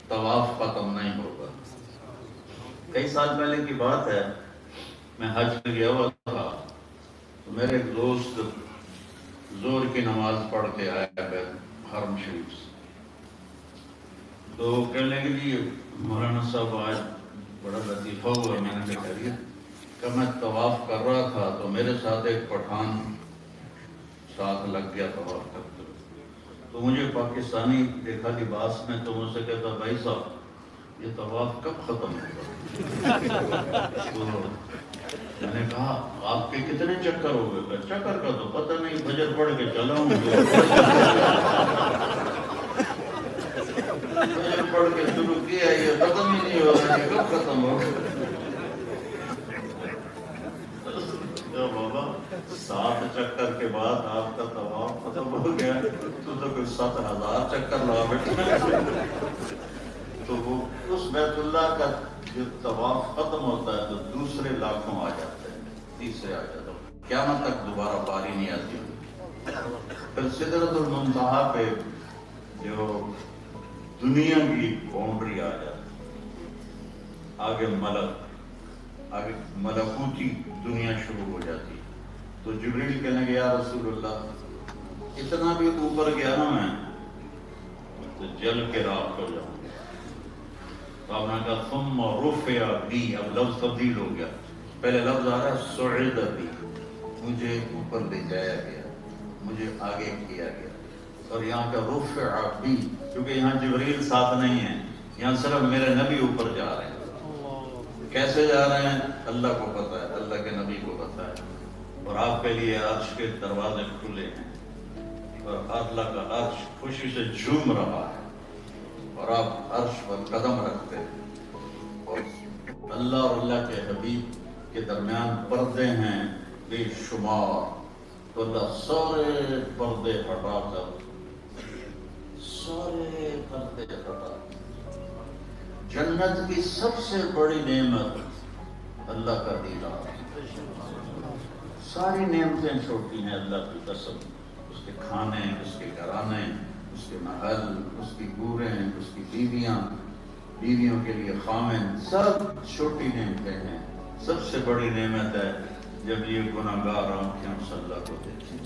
طواف ختم نہیں ہوگا۔ کئی سال پہلے کی بات ہے، میں حج میں گیا ہوا تھا، تو میرے ایک دوست زور کی نماز پڑھ کے آیا حرم شریف سے، تو کہنے لگے جی مولانا صاحب آج بڑا لطیفہ ہوا۔ میں نے کہا کہ میں طواف کر رہا تھا تو میرے ساتھ ایک پٹھان ساتھ لگ گیا طواف کرتے ہوئے، تو مجھے پاکستانی دیکھا لباس میں، تو مجھ سے کہتا بھائی صاحب یہ طواف کب ختم ہوگا؟ تو میں نے کہا آپ کے کتنے چکر ہو گئے؟ چکر کا تو پتہ نہیں، فجر پڑھ کے چلا ہوں، فجر پڑھ کے شروع کیا، یہ ختم ہی نہیں ہو رہا، یہ کب ختم ہوگا؟ بابا 7 چکر کے بعد آپ کا طواف ختم ہو گیا، تو کوئی 7,000 چکر لا بیٹھا۔ تو وہ اس بیت اللہ کا جو طواف ختم ہوتا ہے تو دوسرے لاکھوں آ جاتے ہیں، تیسرے آ جاتے ہیں، قیامت تک دوبارہ باری نہیں آتی۔ پھر سدرۃ المنتہا پہ جو دنیا کی باؤنڈری آ جاتی، آگے ملکوتی دنیا شروع ہو جاتی، تو جبریل کہنے گیا یا رسول اللہ اتنا بھی اوپر گیا نا میں تو جل کے راکھ ہو جاؤں گا۔ تو آپ نے کہا ثم رفع بی، اب لفظ تبدیل ہو گیا، پہلے لفظ آ رہا ہے صعد بی، مجھے اوپر لے جایا گیا، مجھے آگے کیا گیا، اور یہاں کا رفع بی کیونکہ یہاں جبریل ساتھ نہیں ہے، یہاں صرف میرے نبی اوپر جا رہے ہیں۔ کیسے جا رہے ہیں اللہ کو پتہ ہے، اللہ کے نبی کو پتہ ہے، اور آپ کے لیے عرش کے دروازے کھلے ہیں اور اللہ کا عرش خوشی سے جھوم رہا ہے، اور آپ عرش پر قدم رکھتے ہیں، اور اللہ اور اللہ کے حبیب کے درمیان پردے ہیں بے شمار، تو اللہ سارے پردے ہٹا کر، سارے پردے ہٹا، جنت کی سب سے بڑی نعمت اللہ کا دیدار، ساری نعمتیں چھوٹی ہیں اللہ کی قسم، اس کے کھانے، اس کے گھرانے، اس کے محل، اس کی گوریں، اس کی بیویاں، بیویوں کے لیے خامن، سب چھوٹی نعمتیں ہیں۔ سب سے بڑی نعمت ہے جب یہ گناہگار آنکھیں اس اللہ کو دیکھیں،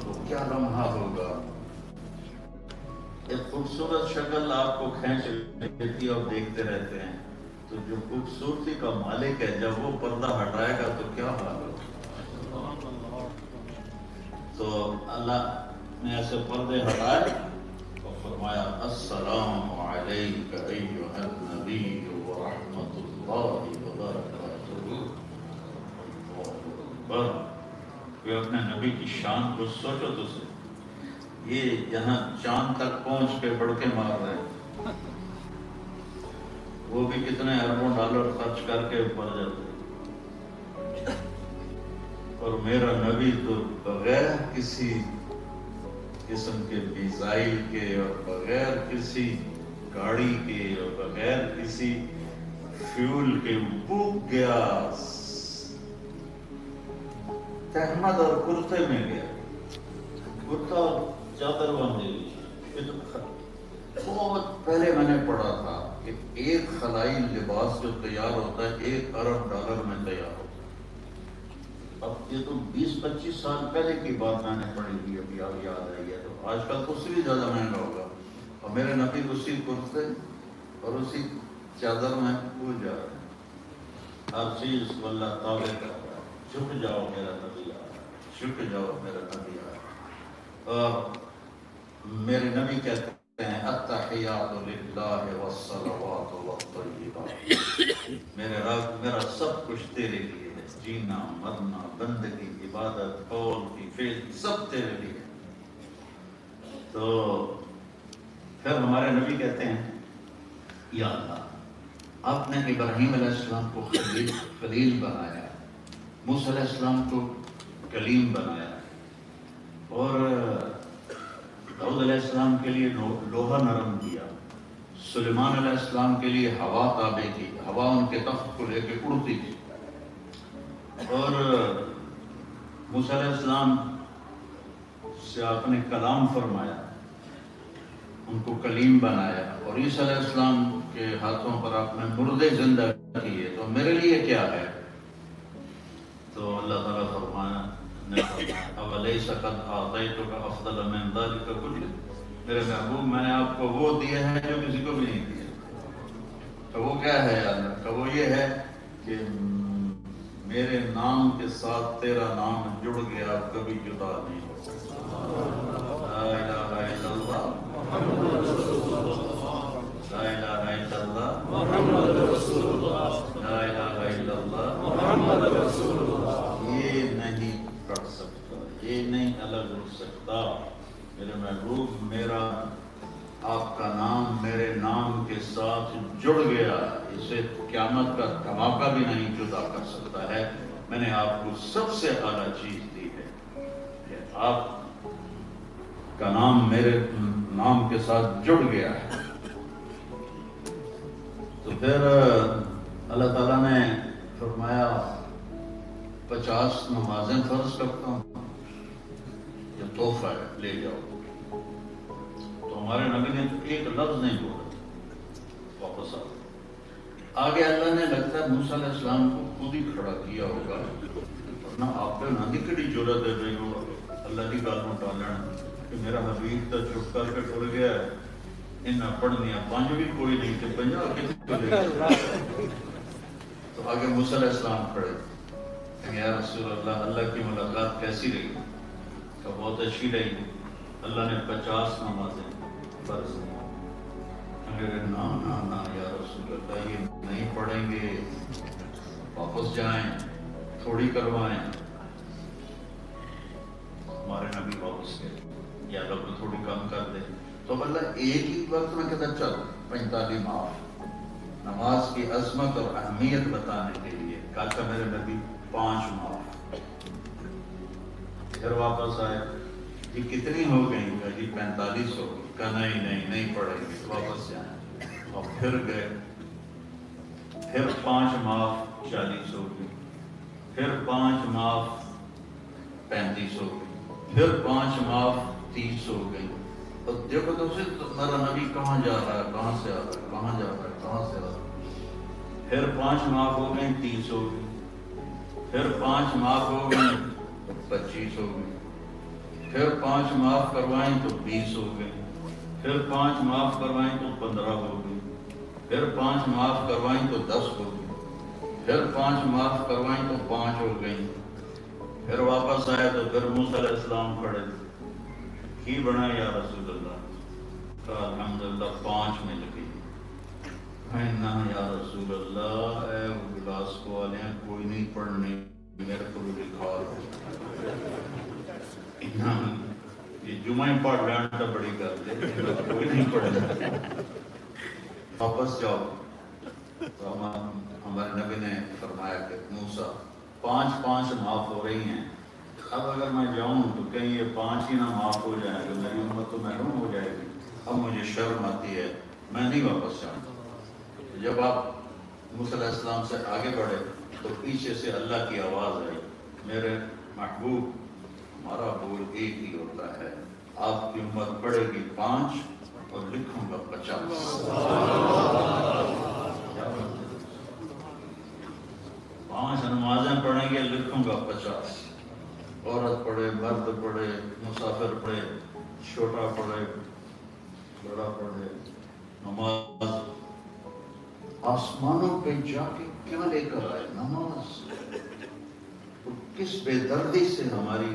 تو کیا لمحہ ہوگا۔ ایک خوبصورت شکل آپ کو کھینچ لیتی اور دیکھتے رہتے ہیں، تو جو خوبصورتی کا مالک ہے جب وہ پردہ ہٹائے گا تو کیا حال ہوگا۔ تو اللہ نے ایسے پردے ہٹائے اور فرمایا السلام علیک ایھا النبی ورحمۃ اللہ وبرکاتہ۔ پر کوئی اپنے نبی کی شان کو سوچو تو صحیح، یہ یہاں چاند تک پہنچ کے بڑکے مار رہے ہیں، وہ بھی کتنے اربوں ڈالر خرچ کر کے اوپر جاتے ہیں، اور میرا نبی تو بغیر کسی قسم کے میزائل کے اور بغیر کسی گاڑی کے اور بغیر کسی فیول کے بھوک گیا، تہمد اور کرتے میں گیا، کرتا اور چادر باندھے لی۔ یہ تو بہت پہلے میں نے پڑھا تھا کہ ایک خلائی لباس جو تیار ہوتا ہے 1 ارب ڈالر میں تیار ہوتا ہے۔ اب یہ تو 20-25 سال پہلے کی بات میں نے پڑھی تھی، ابھی آپ یاد آئی ہے، تو آج کل تو اس سے بھی زیادہ مہنگا ہوگا، اور میرے نبی اسی کرتے اور اسی چادر میں وہ جا رہے ہیں، ہر چیز کو اللہ تابع کر رہا ہے، جھک جاؤ میرا نبی آ رہا ہے، جھک جاؤ میرا نبی آ رہا ہے۔ اور میرے نبی کہتے ہیں التحیات للہ والصلوات والطیبات، میرے رب میرا سب کچھ تیرے لیے ہے، جینا مرنا بندگی عبادت قول کی فعل سب تیرے لیے۔ تو پھر ہمارے نبی کہتے ہیں یا اللہ آپ نے ابراہیم علیہ السلام کو خلیل بنایا، موسیٰ علیہ السلام کو کلیم بنایا، اور داؤد علیہ السلام کے لیے لوہا نرم کیا، سلیمان علیہ السلام کے لیے ہوا تابع کی، ہوا ان کے تخت کو لے کے اڑتی تھی، اور موسیٰ علیہ السلام سے آپ نے کلام فرمایا، ان کو کلیم بنایا، اور اور عیسیٰ علیہ السلام کے ہاتھوں پر آپ نے مردے زندہ کیے، تو میرے لیے کیا ہے؟ تو اللہ تعالیٰ فرمایا اَوَلَيْسَ قَدْ أَعْطَيْتُكَ أَفْضَلَ مِنْ ذَلِكَ كُلِّهِ، میرے محبوب میں نے آپ کو وہ دیا ہے جو کسی کو بھی نہیں دیا۔ تو وہ کیا ہے یا اللہ؟ تو وہ یہ ہے کہ میرے نام کے ساتھ تیرا نام جڑ گیا، اب کبھی جدا نہیں ہو۔ لا الہ الا اللہ لا الہ الا اللہ محمد رسول اللہ لا الہ الا اللہ محمد رسول اللہ، یہ نہیں کر سکتا، یہ نہیں الگ ہو سکتا۔ میرے محبوب میرا آپ کا نام میرے نام کے ساتھ جڑ گیا، اسے قیامت کا دھماکہ بھی نہیں جدا کر سکتا ہے۔ میں نے آپ کو سب سے اعلیٰ چیز دی ہے کہ آپ کا نام میرے نام کے ساتھ جڑ گیا ہے۔ تو پھر اللہ تعالیٰ نے فرمایا 50 نمازیں فرض کرتا ہوں، یہ تحفہ ہے، لے جاؤ۔ تو ہمارے نبی نے ایک لفظ نہیں بولا، واپس آ آگے اللہ نے لگتا ہے موسیٰ علیہ السلام کو خود ہی کھڑا کیا ہوگا، ورنہ آپ پہ نہ کڑی ضرورت ہے بھائی وہ اللہ کی گل میں ٹالنا کہ میرا حبیب تو چپ کر کے ٹر گیا ہے، انہیں پڑھنیاں 5 بھی کوئی نہیں کہ 50 کتنے۔ تو آگے موسیٰ علیہ السلام کھڑے کہ یا رسول اللہ، اللہ کی ملاقات کیسی رہی؟ کہ بہت اچھی رہی، اللہ نے 50 نمازیں فرض کی۔ نا یا رسول اللہ، یہ نہیں پڑھیں گے، واپس جائیں، تھوڑی کروائیں۔ ہمارے نبی واپس گئے، یا رب تھوڑی کم کر دے۔ تو اللہ ایک ہی وقت میں کہتا چل 45 معاف۔ نماز کی عظمت اور اہمیت بتانے کے لیے کہا میرے نبی 5 معاف۔ پھر واپس آئے، جی کتنی ہو گئی؟ کہا جی 45 ہو گئی۔ کہا نہیں پڑھیں گے، واپس جائیں۔ اور پھر گئے، پھر 5 معاف 40 ہو گئی، پھر 5 معاف 35 ہو گئی، پھر 5 معاف 30 ہو گئی۔ اور دیکھو تو میرا نبی کہاں جا رہا ہے، کہاں سے آ رہا ہے، کہاں جا رہا ہے، کہاں سے آ رہا ہے۔ پھر 5 معاف ہو گئی، 30 ہو گئی، پھر 5 معاف ہو گئی، 25 ہو گئی، پھر 5 معاف کروائیں تو 20 ہو گئی، پھر 5 معاف کروائیں تو 15 ہو گئی، پھر 5 معاف کروائیں تو 10 ہو گئی، پھر 5 معاف کروائیں تو 5 ہو گئی۔ پھر واپس آئے تو پھر موسیٰ علیہ السلام کھڑے، کی بنا یا رسول اللہ؟ کہا الحمدللہ 5 مل گئی۔ نا یا رسول اللہ، اے گلاس کو والے ہیں، کوئی نہیں پڑھنے، میرے کو بھی لکھا یہ جمعہ پڑھ رہا تو بڑی گل ہے، کوئی نہیں پڑھنا، واپس جاؤ۔ تو ہمارے نبی نے فرمایا کہ موسیٰ 5 معاف ہو رہی ہیں، اب اگر میں جاؤں تو کہیں یہ 5 ہی نہ معاف ہو جائیں گے، میری امت تو محروم ہو جائے گی۔ اب مجھے شرم آتی ہے، میں نہیں واپس جاؤں۔ جب آپ موسیٰ علیہ السلام سے آگے بڑھے تو پیچھے سے اللہ کی آواز آئی، میرے محبوب ہمارا بول ایک ہی ہوتا ہے، آپ کی امت پڑھے گی 5 اور لکھوں گا 50۔ 5 نمازیں پڑھیں گے، لکھوں گا 50۔ عورت پڑھے، مرد پڑھے، مسافر پڑھے، چھوٹا پڑھے، بڑا پڑھے، نماز آسمانوں پہ جا کے کیا لے کر آئے؟ نماز۔ کس بے دردی سے ہماری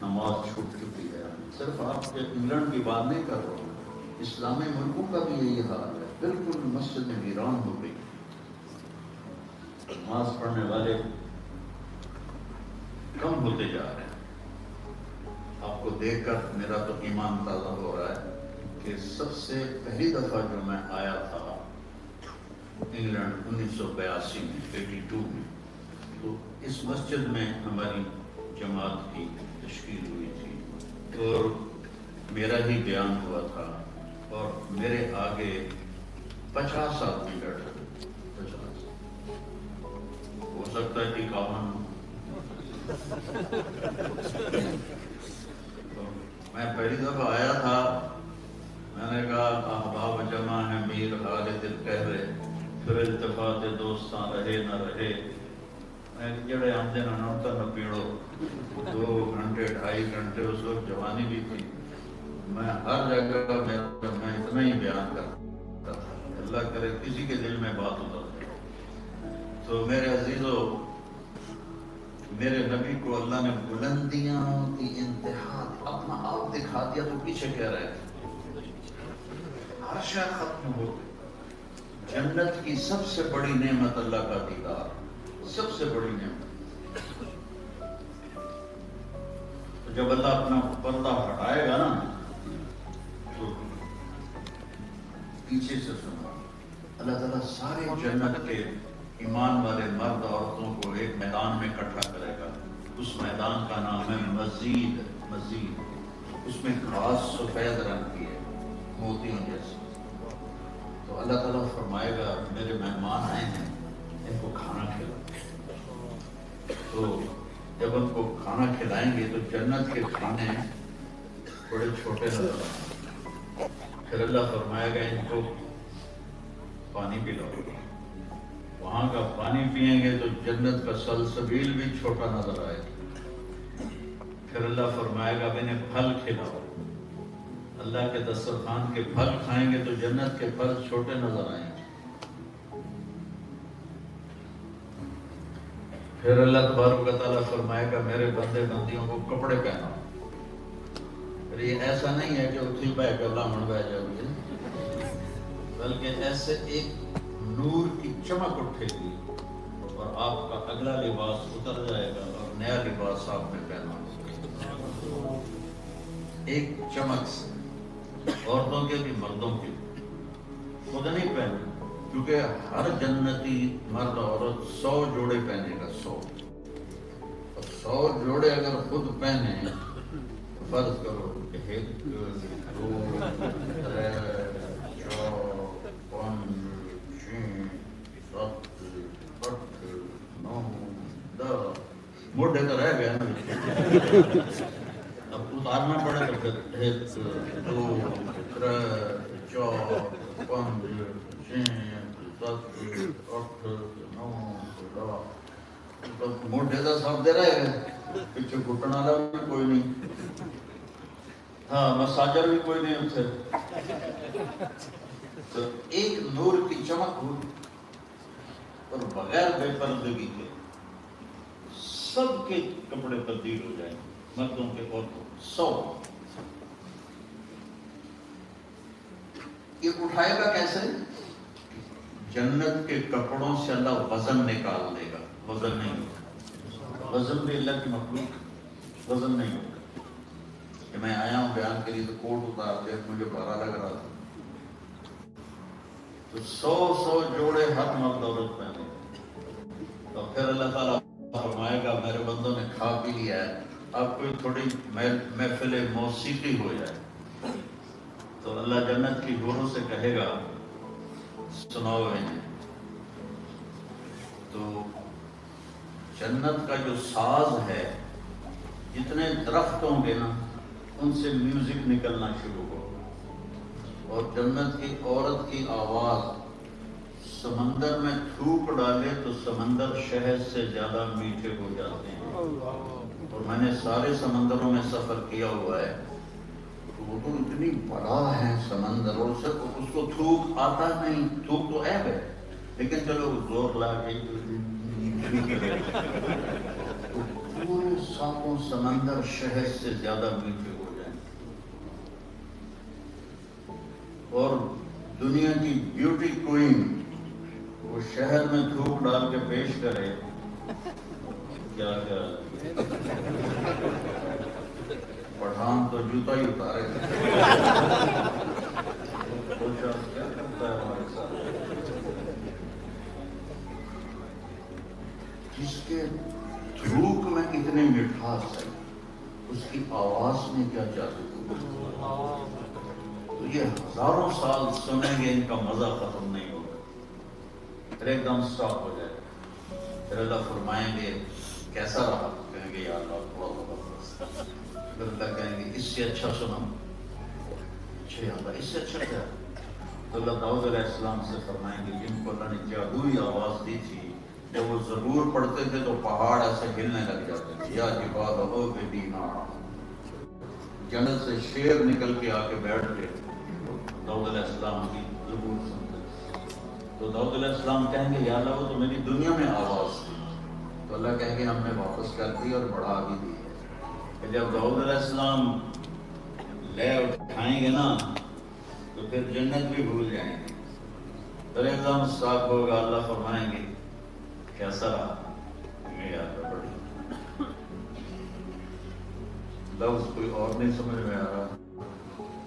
نماز چھوٹ چکی ہے۔ صرف آپ کے انگلینڈ کی بات نہیں کر رہا ہوں، اسلامی ملکوں کا بھی یہی حال ہے، بالکل مسجد ویران ہو گئی۔ نماز پڑھنے والے کم ہوتے جا رہے ہیں۔ آپ کو دیکھ کر میرا تو ایمان تازہ ہو رہا ہے کہ سب سے پہلی دفعہ جو میں آیا تھا انگلینڈ 1982 میں 82 میں، تو اس مسجد میں ہماری جماعت کی تشکیل ہوئی تھی اور میرا ہی بیان ہوا تھا، اور میرے آگے 50 آدمی بیٹھے تھے، 50 ہو سکتا ہے کہ 51۔ میں پہلی دفعہ آیا تھا، میں نے کہا احباب جمع پھر کہہ رہے پھر التفات دوستاں رہے نہ رہے جڑے آتے نا نوتا نہ پیڑو 2 گھنٹے 2.5 گھنٹے اس وقت جوانی بھی تھی میں ہر جگہ میں اتنا ہی بیان کرتا تھا اللہ کرے کسی کے دل میں بات اتر جائے تو میرے عزیزو میرے نبی کو اللہ نے بلندیاں کی انتہا اپنا آپ دکھا دیا تو پیچھے کہہ رہے تھے ہر شے ختم ہو گئی جنت کی سب سے بڑی نعمت اللہ کا دیدار سب سے بڑی نعمت تو جب اللہ اپنا پردہ ہٹائے گا نا تو پیچھے سے سنا اللہ تعالیٰ سارے جنت کے ایمان والے مرد عورتوں کو ایک میدان میں اکٹھا کرے گا اس میدان کا نام ہے مزید اس میں گھاس سفید رنگ کی ہے موتیوں جیسی تو اللہ تعالیٰ فرمائے گا میرے مہمان آئے ہیں ان کو کھانا کھلاؤ تو جب ان کو کھانا کھلائیں گے تو جنت کے کھانے بڑے چھوٹے نظر آئیں پھر اللہ فرمائے گا ان کو پانی پلاؤ وہاں کا پانی پئیں گے تو جنت کا سلسبیل بھی چھوٹا نظر آئے پھر اللہ فرمائے گا انہیں پھل کھلاؤ اللہ کے دسترخوان کے پھل کھائیں گے تو جنت کے پھل چھوٹے نظر آئیں گے پھر اللہ تبارک و تعالیٰ فرمائے گا میرے بندے بندیوں کو کپڑے پہناؤ پھر یہ ایسا نہیں ہے کہ اتھی پہ اللہ من بہ جاؤ بلکہ ایسے ایک نور کی چمک اٹھے گی اور آپ کا اگلا لباس اتر جائے گا اور نیا لباس آپ میں پہنا ہوگا ایک چمک سے عورتوں کے بھی مردوں کے خود نہیں پہنے کیونکہ ہر جنتی مرد عورت 100 جوڑے پہنے گا 100 اور 100 جوڑے اگر خود پہنے فرض کرو کہ 1 2 3 4 5 موڈے تو رہ گیا نا اب اتارنا پڑے تو پھر 1 2 3 4 5 6 7 8 9 10 موڈے کا سب دے رہے گا پیچھے گھٹن والا بھی کوئی نہیں ہاں مساجر بھی کوئی نہیں اتنے تو ایک نور کی چمک ہو اور بغیر بے پردگی کے سب کے کپڑے تبدیل ہو جائیں مردوں کے عورتوں 100 یہ اٹھائے گا کیسے جنت کے کپڑوں سے اللہ وزن نکال دے گا وزن نہیں ہوگا وزن بھی اللہ کی مخلوق وزن نہیں ہوگا کہ میں آیا ہوں بیان کے لیے تو کوٹ اتار دے مجھے بھارا لگ رہا تھا تو 100 جوڑے ہر مرد عورت پہنے تو پھر اللہ تعالیٰ فرمائے گا میرے بندوں نے کھا پی لیا ہے اب کوئی تھوڑی محفل موسیقی ہو جائے تو اللہ جنت کی حوروں سے کہے گا سناؤ انہیں تو جنت کا جو ساز ہے جتنے درخت ہوں گے نا ان سے میوزک نکلنا شروع ہو اور جنت کی عورت کی آواز سمندر میں تھوک ڈالے تو سمندر شہد سے زیادہ میٹھے ہو جاتے ہیں اور میں نے سارے سمندروں میں سفر کیا ہوا ہے وہ تو اتنی بڑا ہے سمندر اور اس کو تھوک آتا نہیں تھوک تو عیب ہے لیکن چلو زور لا کے پورے ساتوں سمندر شہد سے زیادہ میٹھے ہو جائیں اور دنیا کی بیوٹی کوئین وہ شہر میں تھوک ڈال کے پیش کرے کیا پٹھان تو جوتا ہی اتارے کیا کرتا ہے ہمارے ساتھ جس کے تھوک میں اتنے مٹھاس ہے اس کی آواز میں کیا جادو تو یہ ہزاروں سال سنیں گے ان کا مزہ ختم نہیں ہوگا پھر ایک دم سٹاپ ہو جائے پھر اللہ فرمائیں گے کیسا رہا کہیں گے یا اللہ تھوڑا زبردست پھر اللہ کہیں گے اس سے اچھا سنا اچھا یا اللہ اس سے اچھا کیا تو اللہ داؤد علیہ السلام سے فرمائیں گے جن کو اللہ نے جادوئی آواز دی تھی، جب وہ زبور پڑھتے تھے تو پہاڑ ایسے ہلنے لگ جاتے تھے، یا جبال اوبینا، جنت سے شیر نکل کے آ کے بیٹھ کے داؤد علیہ السلام کی زبور سنتے تھے۔ تو داؤد علیہ السلام کہیں گے یا اللہ وہ تو میری دنیا میں آواز تھی، تو اللہ کہیں گے ہم نے واپس کر دی اور بڑھا بھی دی ہے کہ جب داؤد علیہ السلام لے اٹھائیں گے نا تو پھر جنت بھی بھول جائیں گے، پھر ایک دم صاف ہوگا، اللہ فرمائیں گے کیسا رہا، میں یاد پڑی لفظ کوئی اور نہیں سمجھ میں آ رہا،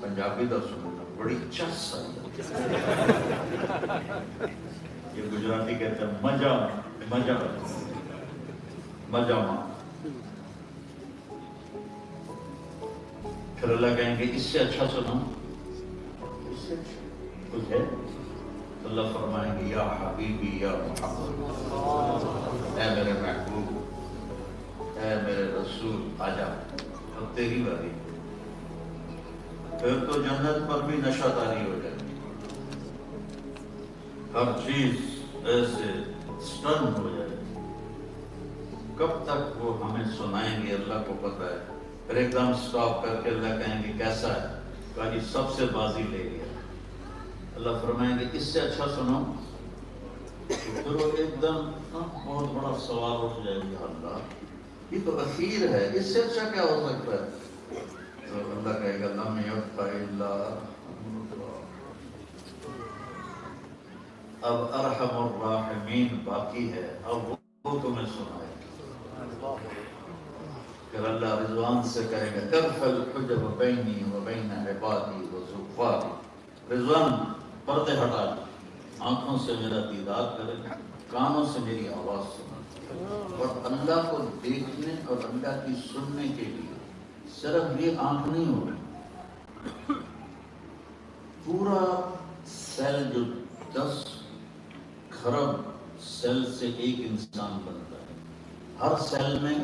پنجابی دا سننا بڑی چس آئی، یہ گجراتی کہتے ہیں مزہ مزہ مزہ ماں، پھر اللہ کہیں گے اس سے اچھا سنو، اس سے اچھا کچھ ہے، تو اللہ فرمائیں گے یا حبیبی یا محمد، اے میرے محبوب، اے میرے رسول، آجا اب تیری باری، پھر تو جنت پر بھی نشہ طاری ہو جائے، ہر چیز ایسے سٹن ہو جائے، کب تک وہ ہمیں سنائیں گے اللہ کو پتہ ہے، پھر ایک دم سٹاپ کر کے اللہ کہیں گے کیسا ہے، کہا جی سب سے بازی لے گیا، اللہ فرمائیں گے اس سے اچھا سنو، پھر وہ ایک دم بہت بڑا سوال اٹھ جائے گا، اللہ یہ تو اخیر ہے، اس سے اچھا کیا ہو سکتا ہے، تو اللہ کہے گا لم یبق الا اب ارحم الراحمین باقی ہے، اب وہ تمہیں سنائے، پھر اللہ رضوان سے کہے گا ارفع الحجب بینی و بین عبادی و زفاری، رضوان پردے ہٹا لے، آنکھوں سے میرا دیدار کرے، کانوں سے میری آواز سنے، اور اللہ کو دیکھنے اور اللہ کی سننے کے لیے صرف یہ آنکھ نہیں ہوگی، پورا سیل جو 10 کھرب سیل سے ایک انسان بنتا ہے، ہر سیل میں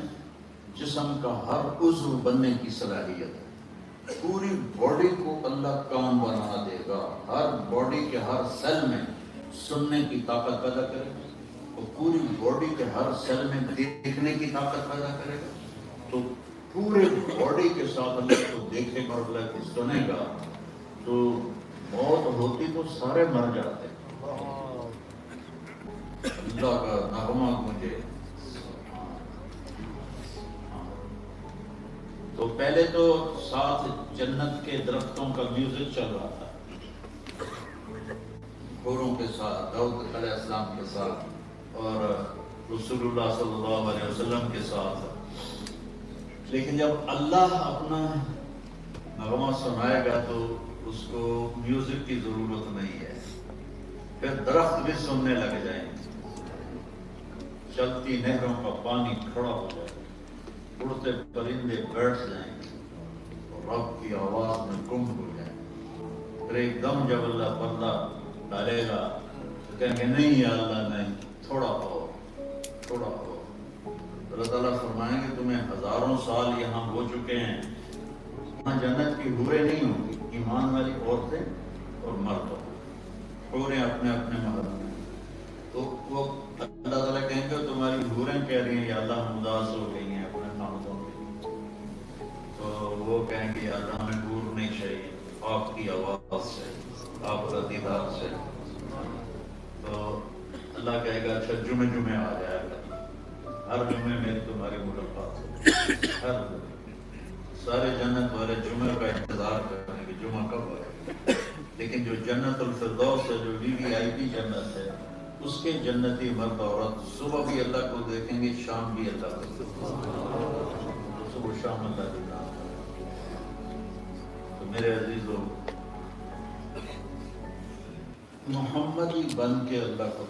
جسم کا ہر عضو بننے کی صلاحیت ہے، پوری باڈی کو اللہ کام بنا دے گا، ہر باڈی کے ہر سیل میں سننے کی طاقت پیدا کرے گا، اور پوری باڈی کے ہر سیل میں دیکھنے کی طاقت پیدا کرے گا، تو پورے باڈی کے ساتھ اللہ کو دیکھے گا اور اللہ کو سنے گا، تو موت ہوتی تو سارے مر جاتے، اللہ کا نغمہ مجھے، تو پہلے تو ساتھ جنت کے درختوں کا میوزک چل رہا تھا، حوروں کے ساتھ، داؤد علیہ السلام کے ساتھ اور رسول اللہ صلی اللہ علیہ وسلم کے ساتھ، لیکن جب اللہ اپنا نغمہ سنائے گا تو اس کو میوزک کی ضرورت نہیں ہے، پھر درخت بھی سننے لگ جائیں گے، چلتی نہروں کا پانی کھڑا ہو جائے گا، اڑتے پرندے بیٹھ جائیں گے اور رب کی آواز میں گم ہو جائیں گے، پھر ایک دم جب اللہ پردہ ڈالے گا تو کہیں گے نہیں یا اللہ نہیں، تھوڑا اور تھوڑا اور، اللہ تعالیٰ فرمائیں گے تمہیں ہزاروں سال یہاں ہو چکے ہیں، وہاں جنت کی حوریں نہیں ہوں گی، ایمان والی عورتیں اور مرد، حوریں اپنے اپنے محل میں، تو وہ اللہ تعالیٰ کہیں گے تمہاری حوریں کہہ رہی ہیں یا اللہ ہم اداس ہو گئی ہیں اپنے خاندوں کے، تو وہ کہیں گے یا اللہ ہمیں حور نہیں چاہیے، آپ کی آواز سے، آپ کا دیدار سے، تو اللہ کہے گا اچھا جمعے آ جائے گا، ہر جمعے میں تمہاری ملاقات ہو، ہر سارے جنت والے جمعے کا انتظار کریں کہ جمعہ کب آئے، لیکن جو جنت الفردوس ہے، جو VIP جنت ہے، اس کے جنتی مرد عورت صبح بھی اللہ کو دیکھیں گے، شام بھی اللہ کو دیکھیں گے، صبح شام اللہ کے نام۔ تو میرے عزیزو، محمدی بن کے اللہ کو